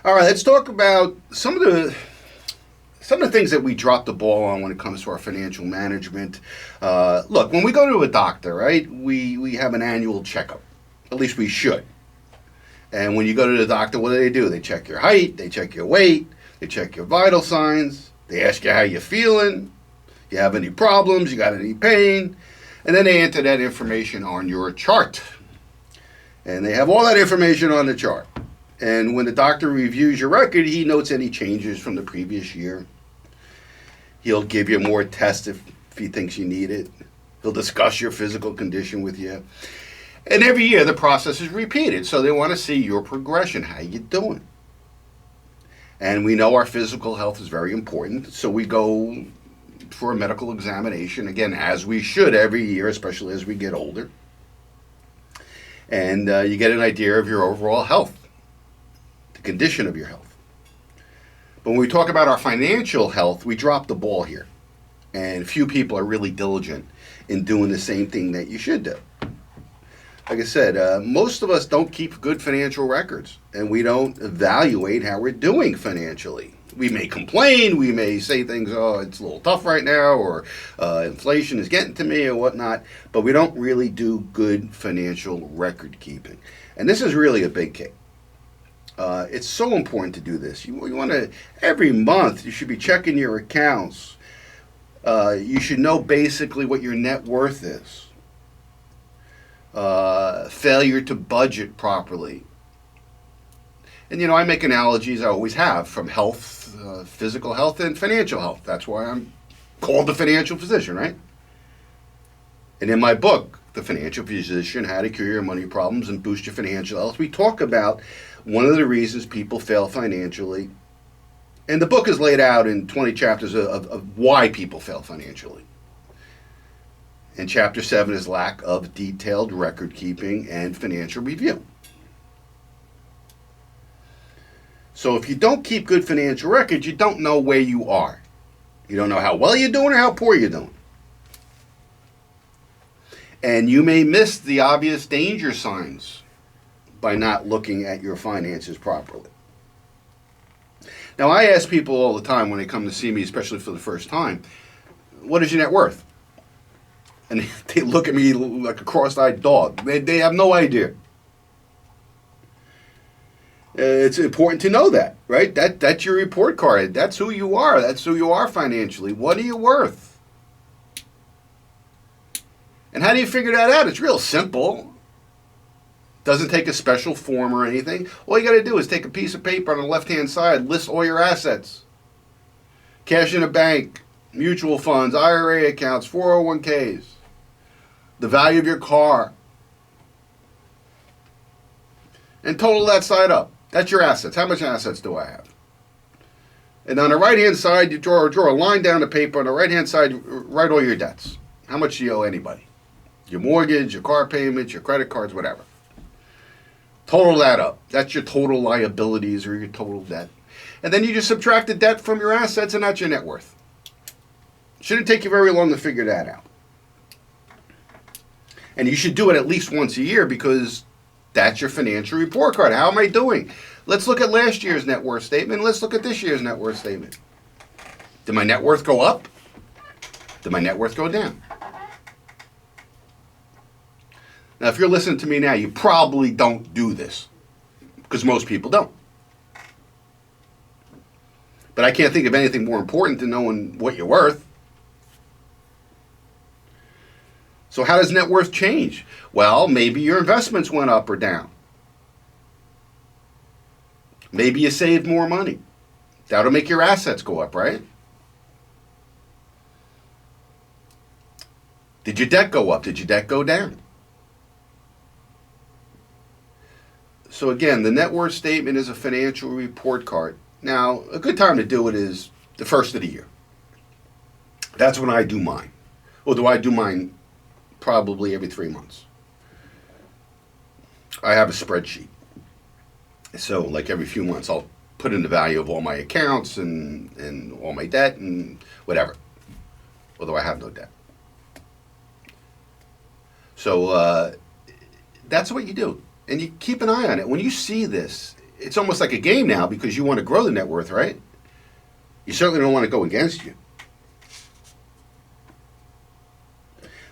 All right, let's talk about some of the things that we drop the ball on when it comes to our financial management. Look, when we go to a doctor, right, we have an annual checkup. At least we should. And when you go to the doctor, what do? They check your height, they check your weight, they check your vital signs, they ask you how you're feeling, you have any problems, you got any pain, and then they enter that information on your chart. And they have all that information on the chart. And when the doctor reviews your record, he notes any changes from the previous year. He'll give you more tests if he thinks you need it. He'll discuss your physical condition with you. And every year the process is repeated. So they want to see your progression. How you doing? And we know our physical health is very important. So we go for a medical examination, again, as we should every year, especially as we get older. And you get an idea of your overall health, the condition of your health. But when we talk about our financial health, we drop the ball here. And few people are really diligent in doing the same thing that you should do. Like I said, most of us don't keep good financial records, and we don't evaluate how we're doing financially. We may complain, we may say things, oh, it's a little tough right now, or inflation is getting to me, or whatnot, but we don't really do good financial record keeping. And this is really a big key. It's so important to do this. You want to, every month, you should be checking your accounts. You should know basically what your net worth is. Failure to budget properly. And, I make analogies, I always have, from health, physical health, and financial health. That's why I'm called the financial physician, right? And in my book, The Financial Physician, How to Cure Your Money Problems and Boost Your Financial Health, we talk about one of the reasons people fail financially. And the book is laid out in 20 chapters of why people fail financially. And chapter 7 is lack of detailed record keeping and financial review. So if you don't keep good financial records, you don't know where you are. You don't know how well you're doing or how poor you're doing. And you may miss the obvious danger signs by not looking at your finances properly. Now, I ask people all the time when they come to see me, especially for the first time, what is your net worth? And they look at me like a cross-eyed dog. They have no idea. It's important to know that, right? That's your report card. That's who you are. That's who you are financially. What are you worth? And how do you figure that out? It's real simple. Doesn't take a special form or anything. All you got to do is take a piece of paper on the left-hand side, list all your assets. Cash in a bank, mutual funds, IRA accounts, 401ks, the value of your car, and total that side up. That's your assets. How much assets do I have? And on the right-hand side, you draw a line down the paper. On the right-hand side, write all your debts. How much do you owe anybody? Your mortgage, your car payments, your credit cards, whatever. Total that up. That's your total liabilities or your total debt. And then you just subtract the debt from your assets, and that's your net worth. Shouldn't take you very long to figure that out. And you should do it at least once a year because that's your financial report card. How am I doing? Let's look at last year's net worth statement. Let's look at this year's net worth statement. Did my net worth go up? Did my net worth go down? Now, if you're listening to me now, you probably don't do this because most people don't. But I can't think of anything more important than knowing what you're worth. So how does net worth change? Well, maybe your investments went up or down. Maybe you saved more money. That'll make your assets go up, right? Did your debt go up? Did your debt go down? So again, the net worth statement is a financial report card. Now, a good time to do it is the first of the year. That's when I do mine. Or do I do mine probably every 3 months? I have a spreadsheet. So like every few months, I'll put in the value of all my accounts and all my debt and whatever. Although I have no debt. So that's what you do. And you keep an eye on it. When you see this, it's almost like a game now because you want to grow the net worth, right? You certainly don't want to go against you.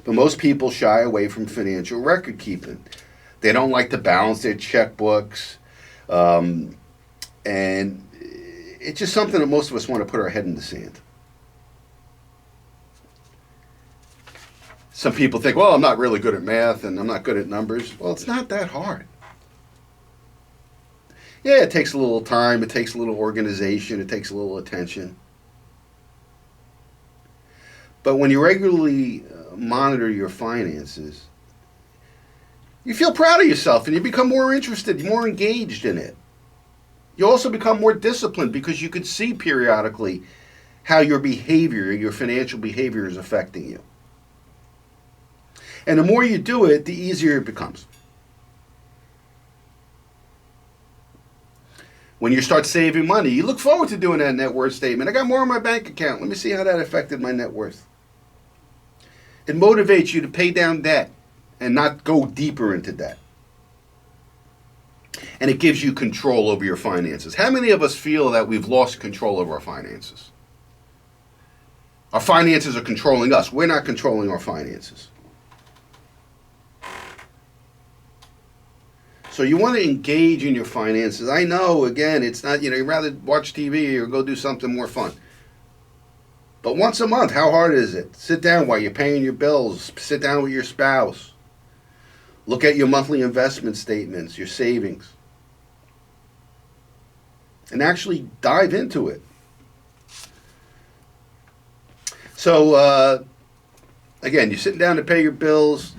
But most people shy away from financial record keeping. They don't like to balance their checkbooks. And it's just something that most of us want to put our head in the sand. Some people think, well, I'm not really good at math and I'm not good at numbers. Well, it's not that hard. Yeah, it takes a little time, it takes a little organization, it takes a little attention. But when you regularly monitor your finances, you feel proud of yourself and you become more interested, more engaged in it. You also become more disciplined because you can see periodically how your behavior, your financial behavior is affecting you. And the more you do it, the easier it becomes. When you start saving money, you look forward to doing that net worth statement. I got more in my bank account. Let me see how that affected my net worth. It motivates you to pay down debt and not go deeper into debt. And it gives you control over your finances. How many of us feel that we've lost control over our finances? Our finances are controlling us. We're not controlling our finances. So you want to engage in your finances. I know, again, it's not, you'd rather watch TV or go do something more fun. But once a month, how hard is it? Sit down while you're paying your bills. Sit down with your spouse. Look at your monthly investment statements, your savings. And actually dive into it. So, again, you're sitting down to pay your bills.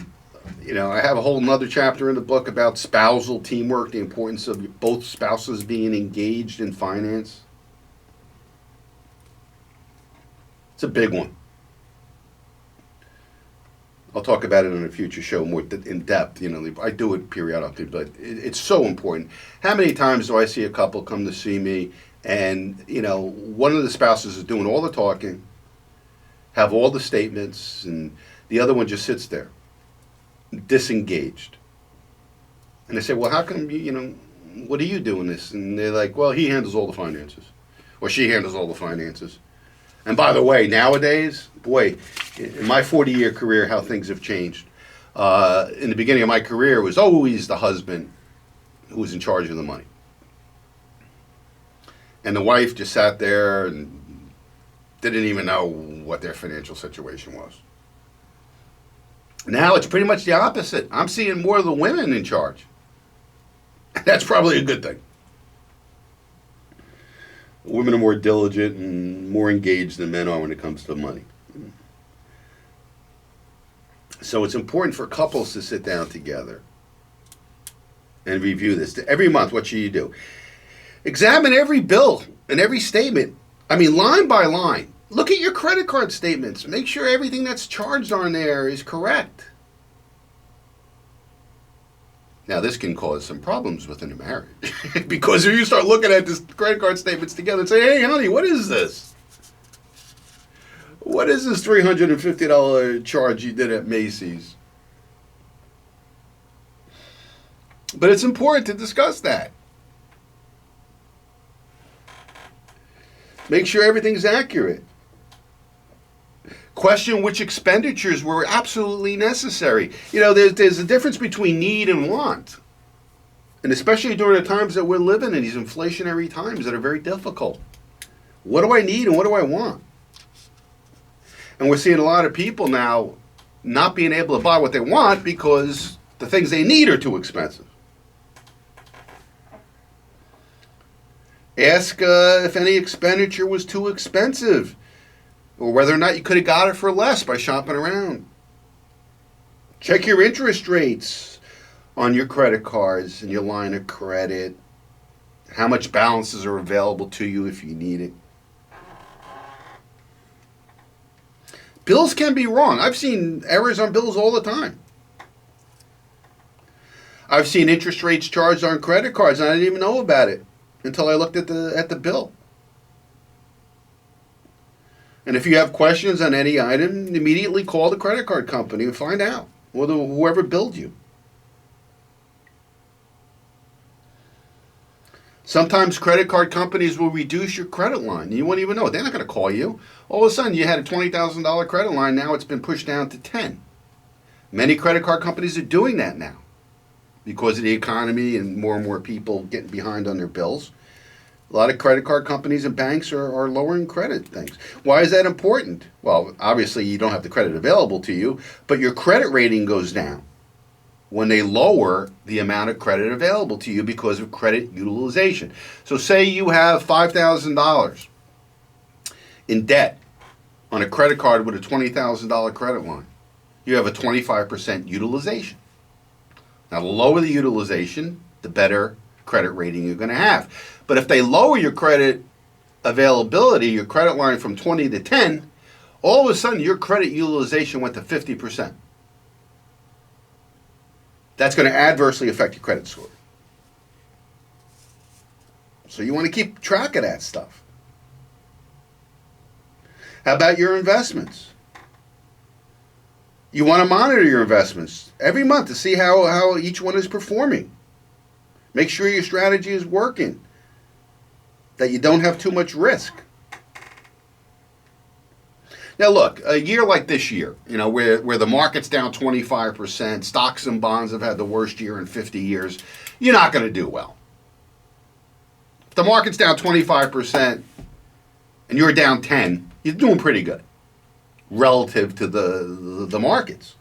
I have a whole nother chapter in the book about spousal teamwork, the importance of both spouses being engaged in finance. It's a big one. I'll talk about it in a future show more in depth. I do it periodically, but it's so important. How many times do I see a couple come to see me and, one of the spouses is doing all the talking, have all the statements, and the other one just sits there, disengaged. And I say, well, how come what are you doing this? And they're like, well, he handles all the finances, or she handles all the finances. And by the way, nowadays, boy, in my 40-year career, how things have changed. In the beginning of my career, it was always the husband who was in charge of the money. And the wife just sat there and didn't even know what their financial situation was. Now it's pretty much the opposite. I'm seeing more of the women in charge. That's probably a good thing. Women are more diligent and more engaged than men are when it comes to money. So it's important for couples to sit down together and review this. Every month, what should you do? Examine every bill and every statement. Line by line. Look at your credit card statements. Make sure everything that's charged on there is correct. Now, this can cause some problems within a marriage. Because if you start looking at this credit card statements together and say, hey, honey, what is this? What is this $350 charge you did at Macy's? But it's important to discuss that. Make sure everything's accurate. Question which expenditures were absolutely necessary. There's a difference between need and want. And especially during the times that we're living in, these inflationary times that are very difficult. What do I need and what do I want? And we're seeing a lot of people now not being able to buy what they want because the things they need are too expensive. Ask if any expenditure was too expensive, or whether or not you could have got it for less by shopping around. Check your interest rates on your credit cards and your line of credit. How much balances are available to you if you need it. Bills can be wrong. I've seen errors on bills all the time. I've seen interest rates charged on credit cards and I didn't even know about it until I looked at the bill. And if you have questions on any item, immediately call the credit card company and find out, or whoever billed you. Sometimes credit card companies will reduce your credit line. You won't even know it. They're not going to call you. All of a sudden, you had a $20,000 credit line. Now it's been pushed down to 10. Many credit card companies are doing that now because of the economy and more people getting behind on their bills. A lot of credit card companies and banks are lowering credit things. Why is that important? Well, obviously you don't have the credit available to you, but your credit rating goes down when they lower the amount of credit available to you because of credit utilization. So say you have $5,000 in debt on a credit card with a $20,000 credit line. You have a 25% utilization. Now, the lower the utilization, the better credit rating you're going to have. But if they lower your credit availability, your credit line from 20 to 10, all of a sudden your credit utilization went to 50%. That's going to adversely affect your credit score. So you want to keep track of that stuff. How about your investments? You want to monitor your investments every month to see how each one is performing. Make sure your strategy is working, that you don't have too much risk. Now look, a year like this year, where the market's down 25%, stocks and bonds have had the worst year in 50 years, you're not going to do well. If the market's down 25% and you're down 10, you're doing pretty good relative to the markets.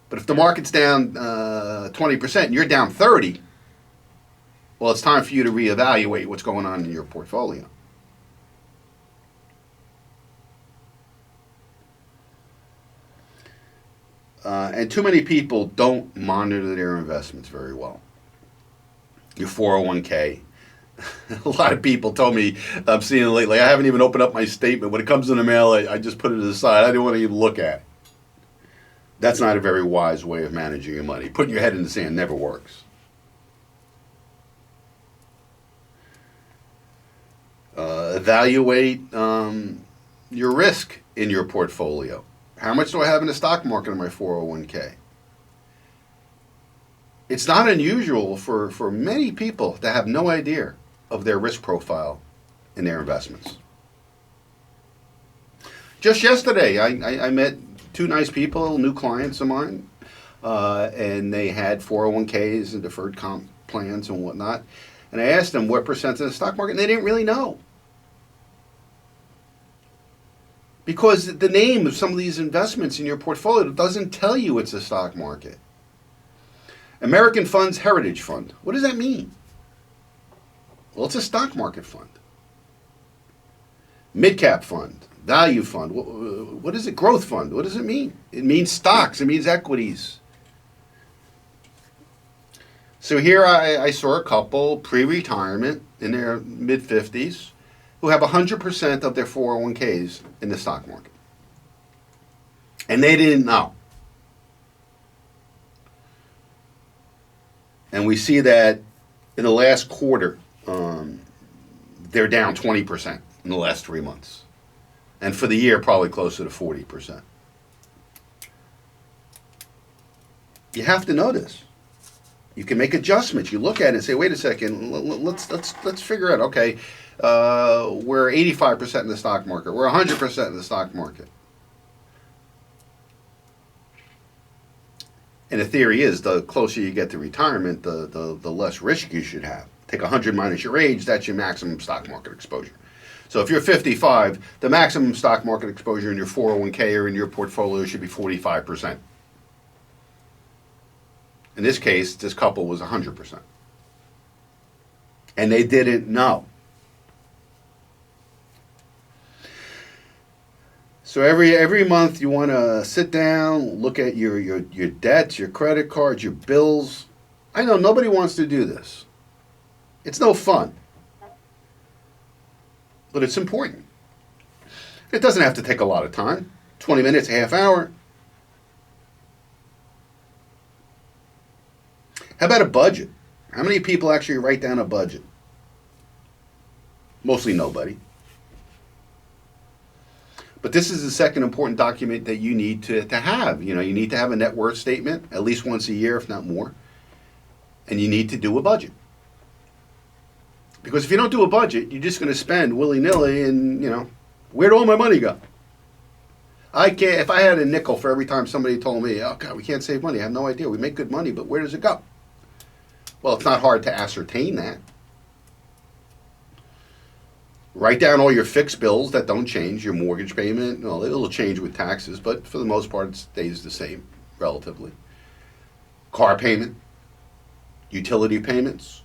But if the market's down 20% and you're down 30, well, it's time for you to reevaluate what's going on in your portfolio. And too many people don't monitor their investments very well. Your 401k. A lot of people told me, I'm seeing it lately, I haven't even opened up my statement. When it comes in the mail, I just put it aside. I didn't want to even look at it. That's not a very wise way of managing your money. Putting your head in the sand never works. Evaluate your risk in your portfolio. How much do I have in the stock market in my 401k? It's not unusual for many people to have no idea of their risk profile in their investments. Just yesterday, I met two nice people, new clients of mine, and they had 401ks and deferred comp plans and whatnot. And I asked them what percent of the stock market, and they didn't really know. Because the name of some of these investments in your portfolio doesn't tell you it's a stock market. American Funds Heritage Fund. What does that mean? Well, it's a stock market fund. Mid-cap fund, value fund. What is it? Growth fund. What does it mean? It means stocks. It means equities. So here I saw a couple pre-retirement in their mid-50s who have 100% of their 401ks in the stock market. And they didn't know. And we see that in the last quarter, they're down 20% in the last 3 months. And for the year, probably closer to 40%. You have to know this. You can make adjustments. You look at it and say, wait a second, let's figure out, okay, we're 85% in the stock market. We're 100% in the stock market. And the theory is the closer you get to retirement, the less risk you should have. Take 100 minus your age, that's your maximum stock market exposure. So if you're 55, the maximum stock market exposure in your 401k or in your portfolio should be 45%. In this case, this couple was 100%. And they didn't know. So every month you want to sit down, look at your debts, your credit cards, your bills. I know nobody wants to do this. It's no fun. But it's important. It doesn't have to take a lot of time. 20 minutes, a half hour. How about a budget? How many people actually write down a budget? Mostly nobody. But this is the second important document that you need to have. You need to have a net worth statement at least once a year, if not more. And you need to do a budget. Because if you don't do a budget, you're just going to spend willy-nilly and, where'd all my money go? I can't, if I had a nickel for every time somebody told me, oh God, we can't save money, I have no idea. We make good money, but where does it go? Well, it's not hard to ascertain that. Write down all your fixed bills that don't change, your mortgage payment. Well, it'll change with taxes, but for the most part, it stays the same, relatively. Car payment, utility payments,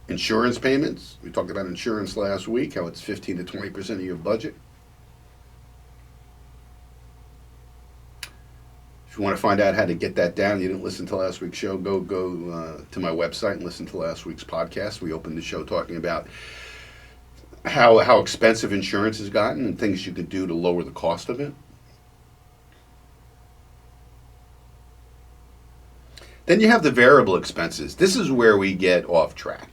insurance payments. We talked about insurance last week, how it's 15 to 20% of your budget. If you want to find out how to get that down, you didn't listen to last week's show, go to my website and listen to last week's podcast. We opened the show talking about how expensive insurance has gotten and things you could do to lower the cost of it. Then you have the variable expenses. This is where we get off track.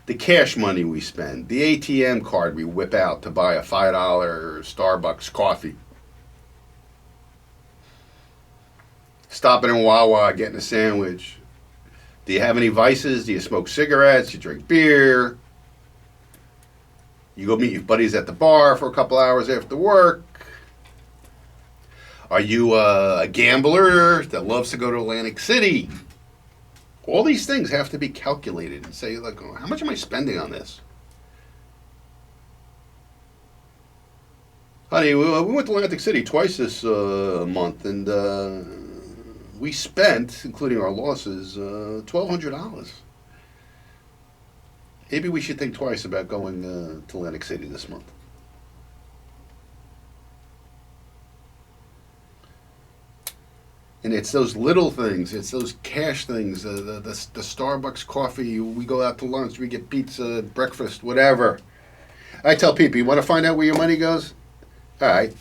The cash money we spend, the ATM card we whip out to buy a $5 Starbucks coffee. Stopping in Wawa, getting a sandwich. Do you have any vices? Do you smoke cigarettes? You drink beer? You go meet your buddies at the bar for a couple hours after work? Are you a gambler that loves to go to Atlantic City? All these things have to be calculated and say, like, how much am I spending on this? Honey, we went to Atlantic City twice this month, and we spent, including our losses, $1,200. Maybe we should think twice about going to Atlantic City this month. And it's those little things, it's those cash things, the Starbucks coffee, we go out to lunch, we get pizza, breakfast, whatever. I tell people, you want to find out where your money goes? All right,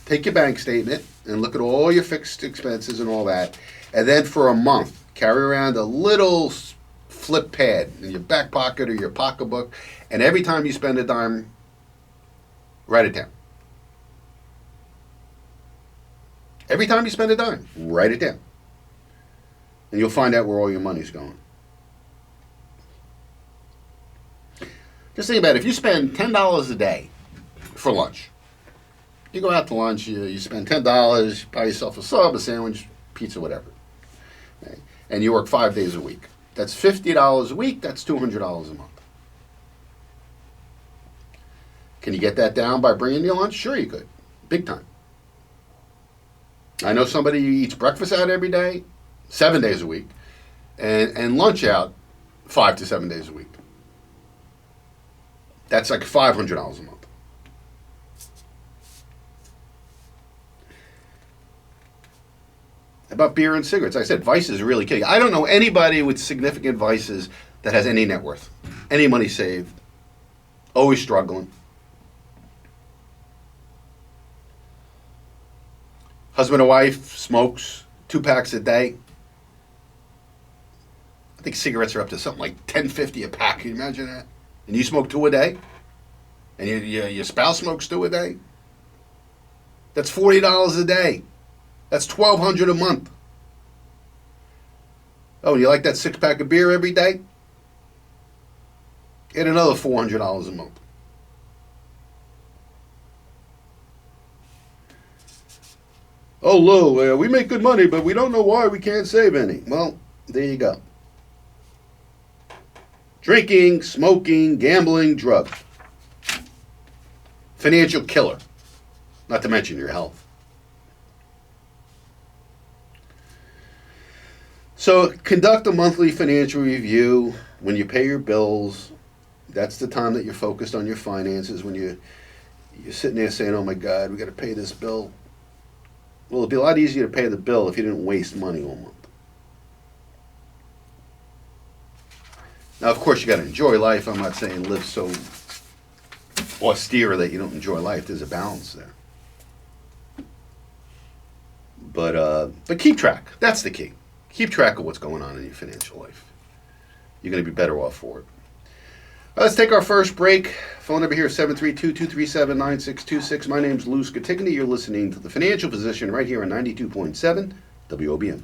take your bank statement and look at all your fixed expenses and all that. And then for a month, carry around a little flip pad in your back pocket or your pocketbook, and every time you spend a dime, write it down. Every time you spend a dime, write it down. And you'll find out where all your money's going. Just think about it. If you spend $10 a day for lunch, you go out to lunch, you spend $10, you buy yourself a sub, a sandwich, pizza, whatever. Okay? And you work 5 days a week. That's $50 a week, that's $200 a month. Can you get that down by bringing your lunch? Sure you could. Big time. I know somebody who eats breakfast out every day, 7 days a week, and lunch out 5 to 7 days a week. That's like $500 a month. About beer and cigarettes, I said vices are really killing. I don't know anybody with significant vices that has any net worth, any money saved, always struggling. Husband and wife smokes 2 packs a day. I think cigarettes are up to something like $10.50 a pack. Can you imagine that? And you smoke 2 a day? And your spouse smokes 2 a day? That's $40 a day. That's $1,200 a month. Oh, you like that 6-pack of beer every day? Get another $400 a month. Oh, Lou, we make good money, but we don't know why we can't save any. Well, there you go. Drinking, smoking, gambling, drugs. Financial killer. Not to mention your health. So conduct a monthly financial review. When you pay your bills, that's the time that you're focused on your finances. When you're sitting there saying, oh my God, we got to pay this bill. Well, it'd be a lot easier to pay the bill if you didn't waste money all month. Now, of course, you got to enjoy life. I'm not saying live so austere that you don't enjoy life. There's a balance there. But keep track. That's the key. Keep track of what's going on in your financial life. You're going to be better off for it. Let's take our first break. Phone number here is 732-237-9626. My name's Lou Scatigna. You're listening to The Financial Physician right here on 92.7 WOBM.